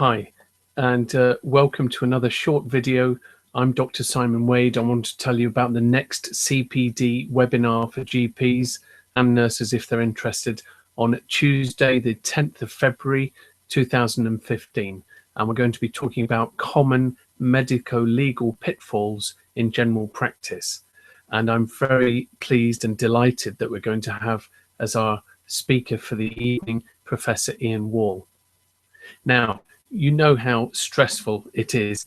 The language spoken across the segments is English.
Hi, and welcome to another short video. I'm Dr. Simon Wade. I want to tell you about the next CPD webinar for GPs and nurses if they're interested on Tuesday, the 10th of February 2015. And we're going to be talking about common medico-legal pitfalls in general practice. And I'm very pleased and delighted that we're going to have as our speaker for the evening, Professor Ian Wall. Now, you know how stressful it is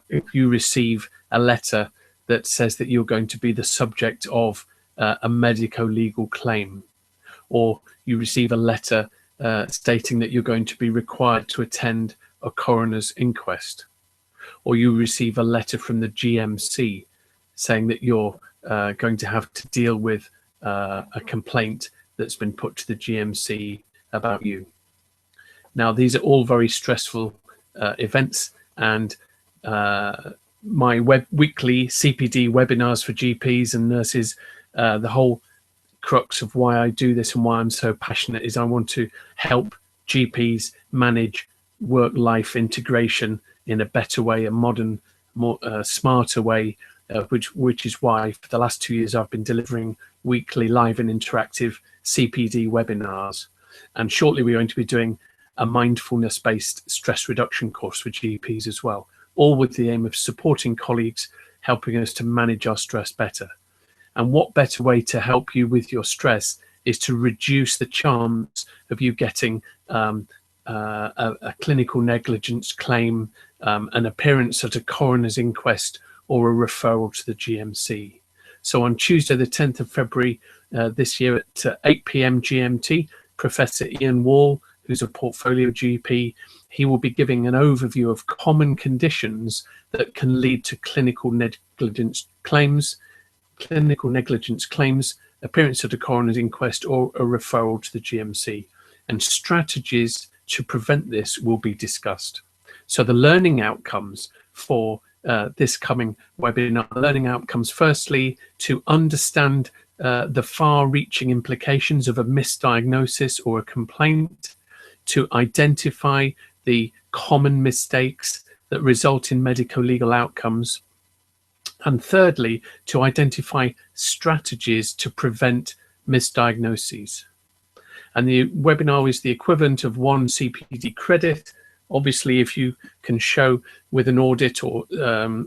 if you receive a letter that says that you're going to be the subject of a medico-legal claim, or you receive a letter stating that you're going to be required to attend a coroner's inquest, or you receive a letter from the GMC saying that you're going to have to deal with a complaint that's been put to the GMC about you. Now, these are all very stressful events, and my weekly CPD webinars for GPs and nurses, the whole crux of why I do this and why I'm so passionate is I want to help GPs manage work-life integration in a better way, a modern, more smarter way, which is why for the last 2 years I've been delivering weekly live and interactive CPD webinars. And shortly we're going to be doing a mindfulness-based stress reduction course for GPs as well, all with the aim of supporting colleagues, helping us to manage our stress better. And what better way to help you with your stress is to reduce the chance of you getting a clinical negligence claim, an appearance at a coroner's inquest, or a referral to the GMC. So on Tuesday, the 10th of February this year at 8 p.m. GMT, Professor Ian Wall, who's a portfolio GP, he will be giving an overview of common conditions that can lead to clinical negligence claims, appearance at a coroner's inquest, or a referral to the GMC. And strategies to prevent this will be discussed. So the learning outcomes for this coming webinar, learning outcomes, firstly, to understand the far-reaching implications of a misdiagnosis or a complaint, to identify the common mistakes that result in medico-legal outcomes, and thirdly, to identify strategies to prevent misdiagnoses. And the webinar is the equivalent of 1 CPD credit. Obviously, if you can show with an audit or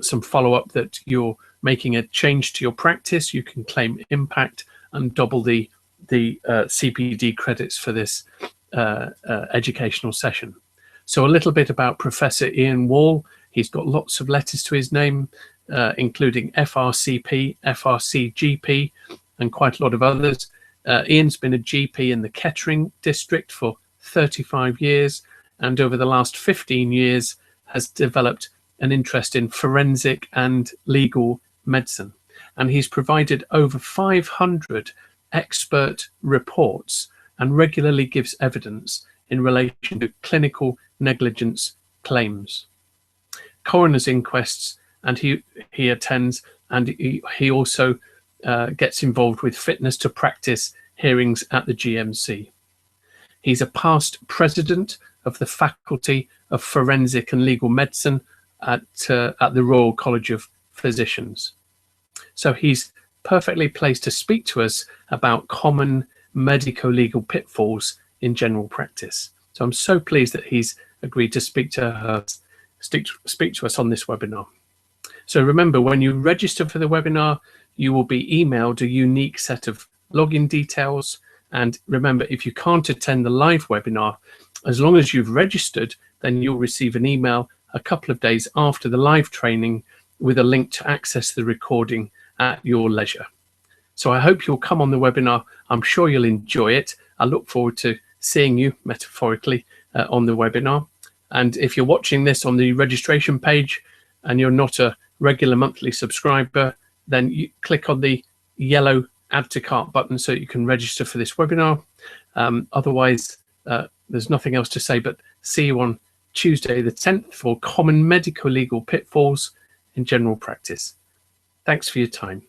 some follow-up that you're making a change to your practice, you can claim impact and double the CPD credits for this educational session. So a little bit about Professor Ian Wall. He's got lots of letters to his name, including FRCP, FRCGP, and quite a lot of others. Ian's been a GP in the Kettering district for 35 years, and over the last 15 years has developed an interest in forensic and legal medicine. And he's provided over 500 expert reports and regularly gives evidence in relation to clinical negligence claims, coroner's inquests, and he attends, and he also gets involved with fitness to practice hearings at the GMC. He's a past president of the Faculty of Forensic and Legal Medicine at the Royal College of Physicians. So he's perfectly placed to speak to us about common medico-legal pitfalls in general practice. So I'm so pleased that he's agreed to speak to us on this webinar. So remember, when you register for the webinar, you will be emailed a unique set of login details. And remember, if you can't attend the live webinar, as long as you've registered, then you'll receive an email a couple of days after the live training with a link to access the recording at your leisure. So I hope you'll come on the webinar. I'm sure you'll enjoy it. I look forward to seeing you, metaphorically, on the webinar. And if you're watching this on the registration page and you're not a regular monthly subscriber, then you click on the yellow add to cart button so you can register for this webinar. Otherwise, there's nothing else to say, but see you on Tuesday the 10th for common medico-legal pitfalls in general practice. Thanks for your time.